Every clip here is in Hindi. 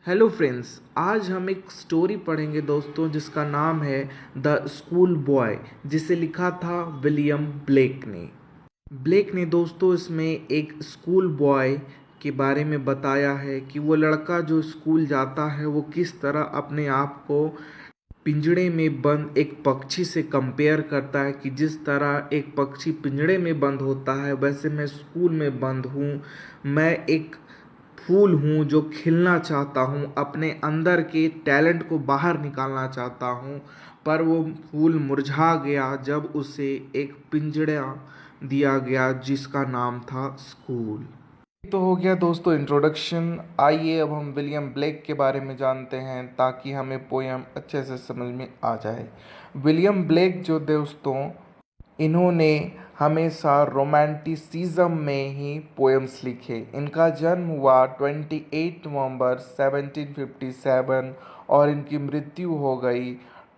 हेलो फ्रेंड्स, आज हम एक स्टोरी पढ़ेंगे दोस्तों जिसका नाम है द स्कूल बॉय, जिसे लिखा था विलियम ब्लेक ने। ब्लेक ने दोस्तों इसमें एक स्कूल बॉय के बारे में बताया है कि वो लड़का जो स्कूल जाता है वो किस तरह अपने आप को पिंजड़े में बंद एक पक्षी से कंपेयर करता है कि जिस तरह एक पक्षी पिंजड़े में बंद होता है वैसे मैं स्कूल में बंद हूँ। मैं एक फूल हूँ जो खिलना चाहता हूँ, अपने अंदर के टैलेंट को बाहर निकालना चाहता हूँ, पर वो फूल मुरझा गया जब उसे एक पिंजड़ा दिया गया जिसका नाम था स्कूल। तो हो गया दोस्तों इंट्रोडक्शन। आइए अब हम विलियम ब्लेक के बारे में जानते हैं ताकि हमें पोयम अच्छे से समझ में आ जाए। विलियम ब्लेक जो दोस्तों, इन्होंने हमेशा रोमांटिसिज्म में ही पोएम्स लिखे। इनका जन्म हुआ 28 नवंबर 1757 और इनकी मृत्यु हो गई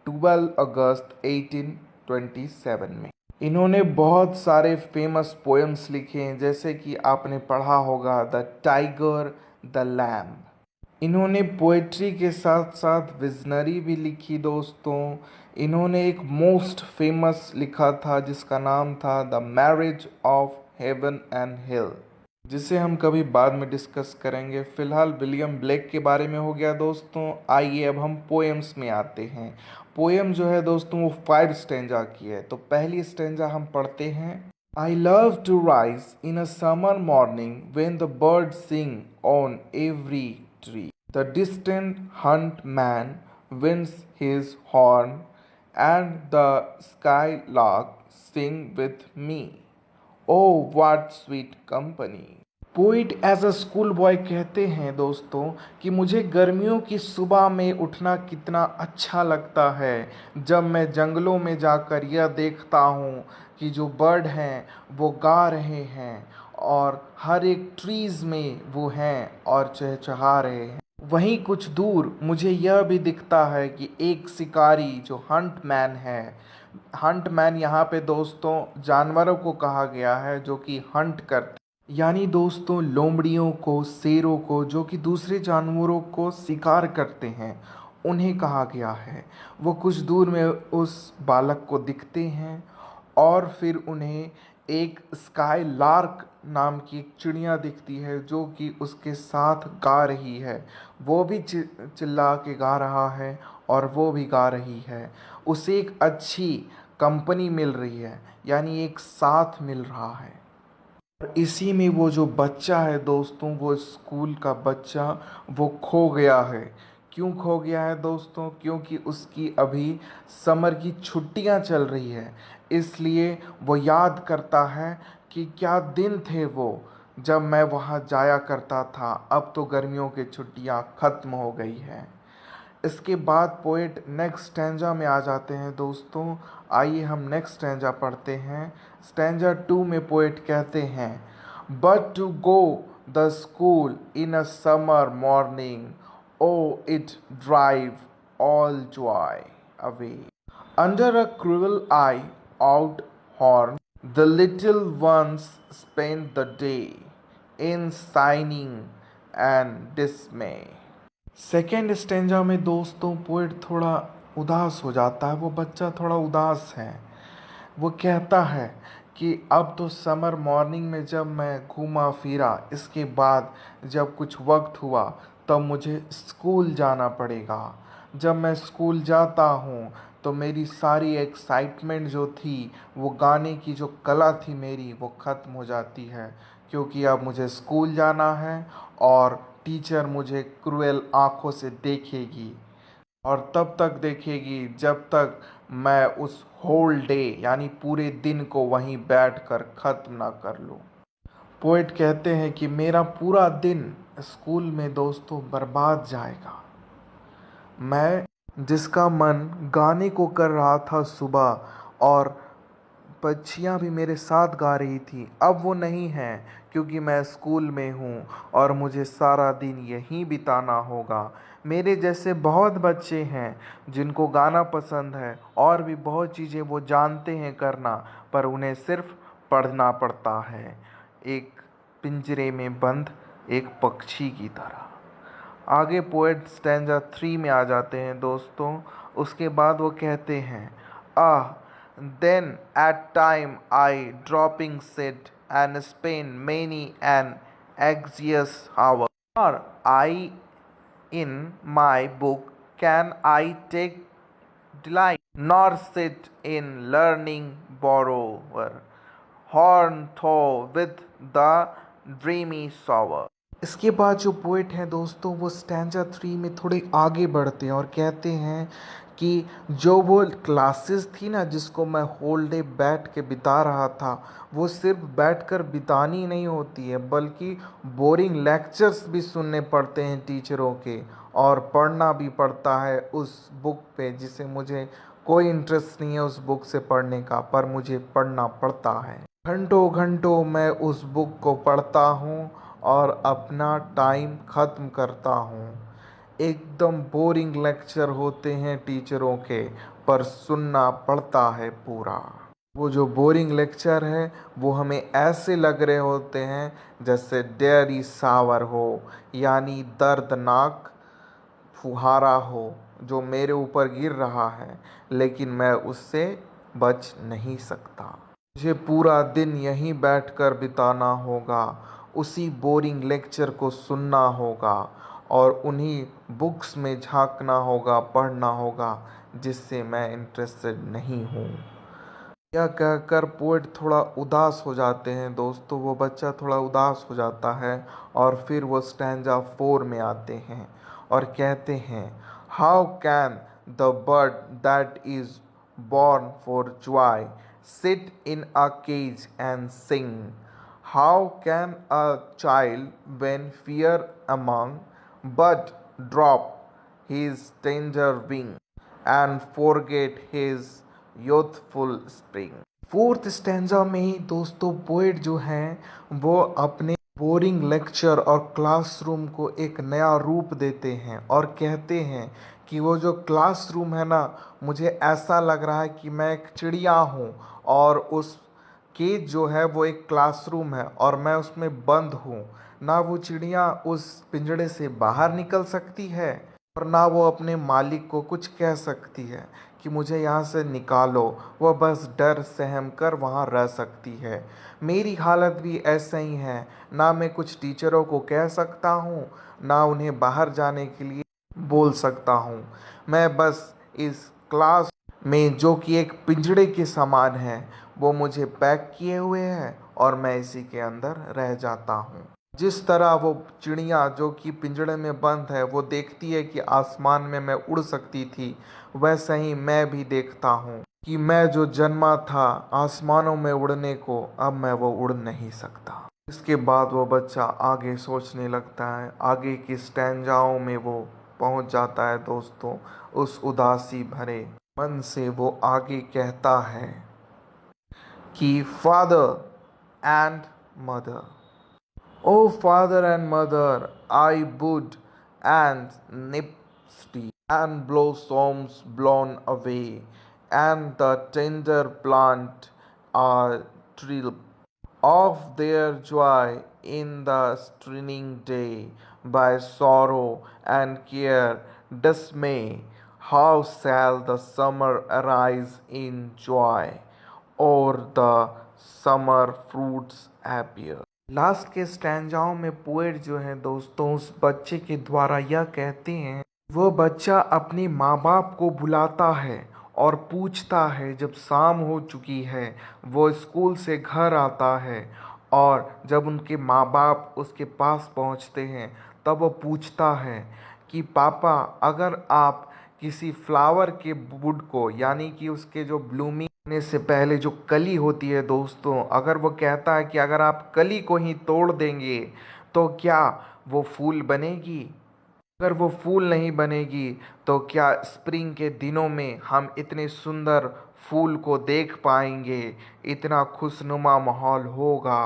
12 अगस्त 1827 में। इन्होंने बहुत सारे फेमस पोएम्स लिखे हैं, जैसे कि आपने पढ़ा होगा द टाइगर, द लैम्ब। इन्होंने पोएट्री के साथ साथ विजनरी भी लिखी दोस्तों। इन्होंने एक मोस्ट फेमस लिखा था जिसका नाम था the marriage of heaven and hell, जिसे हम कभी बाद में डिस्कस करेंगे। फिलहाल विलियम ब्लेक के बारे में हो गया दोस्तों। आइए अब हम पोएम्स में आते हैं। पोएम जो है दोस्तों वो 5 स्टेंजा की है। तो पहली स्टेंजा हम पढ़ते हैं। I love to rise in a summer morning when the birds sing on every tree. The distant huntman winds his horn, and the skylark sing with me. Oh, what sweet company! Poet as a school boy कहते हैं दोस्तों कि मुझे गर्मियों की सुबह में उठना कितना अच्छा लगता है जब मैं जंगलों में जाकर यह देखता हूँ कि जो बर्ड हैं वो गा रहे हैं और हर एक ट्रीज़ में वो हैं और चहचहा रहे हैं। वहीं कुछ दूर मुझे यह भी दिखता है कि एक शिकारी जो हंट मैन है। हंट मैन यहाँ पे दोस्तों जानवरों को कहा गया है जो कि हंट करते, यानी दोस्तों लोमड़ियों को, शेरों को, जो कि दूसरे जानवरों को शिकार करते हैं, उन्हें कहा गया है। वो कुछ दूर में उस बालक को दिखते हैं और फिर उन्हें एक स्काई लार्क नाम की एक चिड़िया दिखती है जो कि उसके साथ गा रही है। वो भी चिल्ला के गा रहा है और वो भी गा रही है। उसे एक अच्छी कंपनी मिल रही है, यानी एक साथ मिल रहा है। और इसी में वो जो बच्चा है दोस्तों, वो स्कूल का बच्चा, वो खो गया है। क्यों खो गया है दोस्तों? क्योंकि उसकी अभी समर की छुट्टियां चल रही है। इसलिए वो याद करता है कि क्या दिन थे वो जब मैं वहाँ जाया करता था। अब तो गर्मियों की छुट्टियां ख़त्म हो गई हैं। इसके बाद पोएट नेक्स्ट स्टैंजा में आ जाते हैं दोस्तों। आइए हम नेक्स्ट स्टैंजा पढ़ते हैं। स्टैंजा 2 में पोएट कहते हैं, but to go the school in a summer morning, O it drive all joy away. Under a cruel eye outworn, the little ones spend the day in sighing and dismay. Second stanza में दोस्तों पोएट थोड़ा उदास हो जाता है। वो बच्चा थोड़ा उदास है। वो कहता है कि अब तो समर मॉर्निंग में जब मैं घूमा फिरा, इसके बाद जब कुछ वक्त हुआ तब मुझे स्कूल जाना पड़ेगा। जब मैं स्कूल जाता हूँ तो मेरी सारी एक्साइटमेंट जो थी, वो गाने की जो कला थी मेरी, वो ख़त्म हो जाती है, क्योंकि अब मुझे स्कूल जाना है और टीचर मुझे क्रूएल आँखों से देखेगी और तब तक देखेगी जब तक मैं उस होल डे यानी पूरे दिन को वहीं बैठकर ख़त्म ना कर लूँ। पोएट कहते हैं कि मेरा पूरा दिन स्कूल में दोस्तों बर्बाद जाएगा। मैं जिसका मन गाने को कर रहा था सुबह और पक्षियाँ भी मेरे साथ गा रही थी, अब वो नहीं है, क्योंकि मैं स्कूल में हूँ और मुझे सारा दिन यहीं बिताना होगा। मेरे जैसे बहुत बच्चे हैं जिनको गाना पसंद है और भी बहुत चीज़ें वो जानते हैं करना, पर उन्हें सिर्फ पढ़ना पड़ता है, एक पिंजरे में बंद एक पक्षी की तरह। आगे पोएट स्टैंजा 3 में आ जाते हैं दोस्तों। उसके बाद वो कहते हैं, ah then at time I drooping sit and spend many an anxious hour और I in my book can I take delight nor sit in learning bower worn through with the dreary shower. इसके बाद जो पोएट हैं दोस्तों वो स्टैंजा 3 में थोड़े आगे बढ़ते हैं और कहते हैं कि जो वो क्लासेस थी ना जिसको मैं होल डे बैठ के बिता रहा था, वो सिर्फ बैठकर बितानी नहीं होती है बल्कि बोरिंग लेक्चर्स भी सुनने पड़ते हैं टीचरों के, और पढ़ना भी पड़ता है उस बुक पे जिसे मुझे कोई इंटरेस्ट नहीं है उस बुक से पढ़ने का, पर मुझे पढ़ना पड़ता है। घंटों घंटों मैं उस बुक को पढ़ता हूँ और अपना टाइम ख़त्म करता हूँ। एकदम बोरिंग लेक्चर होते हैं टीचरों के, पर सुनना पड़ता है पूरा। वो जो बोरिंग लेक्चर है वो हमें ऐसे लग रहे होते हैं जैसे डेयरी सावर हो, यानी दर्दनाक फुहारा हो जो मेरे ऊपर गिर रहा है, लेकिन मैं उससे बच नहीं सकता। मुझे पूरा दिन यहीं बैठकर बिताना होगा, उसी बोरिंग लेक्चर को सुनना होगा और उन्हीं बुक्स में झांकना होगा, पढ़ना होगा जिससे मैं इंटरेस्टेड नहीं हूँ। यह कहकर पोएट थोड़ा उदास हो जाते हैं दोस्तों, वो बच्चा थोड़ा उदास हो जाता है और फिर वो स्टैंजा 4 में आते हैं और कहते हैं, how can the bird that is born for joy sit in a cage and sing? How can a child when fear among but drop his tender wing and forget his youthful spring? Fourth stanza में ही दोस्तों पोएट जो हैं वो अपने बोरिंग लेक्चर और क्लासरूम को एक नया रूप देते हैं और कहते हैं कि वो जो क्लासरूम है ना, मुझे ऐसा लग रहा है कि मैं एक चिड़िया हूँ और उस केज जो है वो एक क्लासरूम है और मैं उसमें बंद हूँ। ना वो चिड़िया उस पिंजड़े से बाहर निकल सकती है और ना वो अपने मालिक को कुछ कह सकती है कि मुझे यहाँ से निकालो, वह बस डर सहम कर वहाँ रह सकती है। मेरी हालत भी ऐसा ही है, ना मैं कुछ टीचरों को कह सकता हूँ ना उन्हें बाहर जाने के लिए बोल सकता हूँ। मैं बस इस क्लास में जो कि एक पिंजड़े के समान है वो मुझे पैक किए हुए है और मैं इसी के अंदर रह जाता हूँ। जिस तरह वो चिड़िया जो कि पिंजड़े में बंद है वो देखती है कि आसमान में मैं उड़ सकती थी, वैसे ही मैं भी देखता हूँ कि मैं जो जन्मा था आसमानों में उड़ने को, अब मैं वो उड़ नहीं सकता। इसके बाद वो बच्चा आगे सोचने लगता है, आगे की स्टैंजाओं में वो पहुंच जाता है दोस्तों। उस उदासी भरे मन से वो आगे कहता है कि father and mother, O father and mother, I would and nipsey and blossoms blown away, and the tender plant are thrilled of their joy in the streaming day by sorrow and care dismay. How shall the summer arise in joy, or the summer fruits appear? Last के स्टैंजाओं में पोएट जो है दोस्तों उस बच्चे के द्वारा यह कहते हैं, वह बच्चा अपने माँ बाप को बुलाता है और पूछता है, जब शाम हो चुकी है वो स्कूल से घर आता है और जब उनके माँ बाप उसके पास पहुँचते हैं तब वो पूछता है कि पापा, अगर आप किसी फ्लावर के वुड को, यानी कि उसके जो ब्लूमिंग होने से पहले जो कली होती है दोस्तों, अगर वो कहता है कि अगर आप कली को ही तोड़ देंगे तो क्या वो फूल बनेगी? अगर वो फूल नहीं बनेगी तो क्या स्प्रिंग के दिनों में हम इतने सुंदर फूल को देख पाएंगे? इतना खुशनुमा माहौल होगा?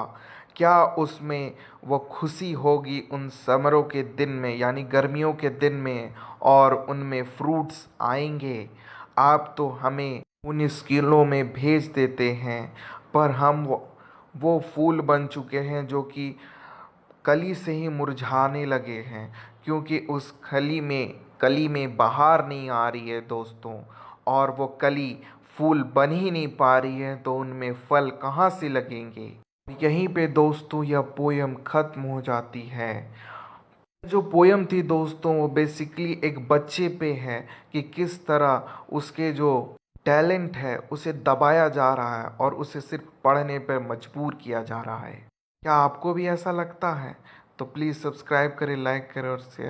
क्या उसमें वो खुशी होगी उन समरों के दिन में, यानी गर्मियों के दिन में, और उनमें फ्रूट्स आएंगे? आप तो हमें उन स्कूलों में भेज देते हैं, पर हम वो फूल बन चुके हैं जो कि कली से ही मुरझाने लगे हैं। क्योंकि उस कली में बहार नहीं आ रही है दोस्तों, और वो कली फूल बन ही नहीं पा रही है, तो उनमें फल कहाँ से लगेंगे। यहीं पे दोस्तों यह पोयम खत्म हो जाती है। जो पोयम थी दोस्तों वो बेसिकली एक बच्चे पे है कि किस तरह उसके जो टैलेंट है उसे दबाया जा रहा है और उसे सिर्फ पढ़ने पर मजबूर किया जा रहा है। क्या आपको भी ऐसा लगता है? तो प्लीज़ सब्सक्राइब करें, लाइक करें और शेयर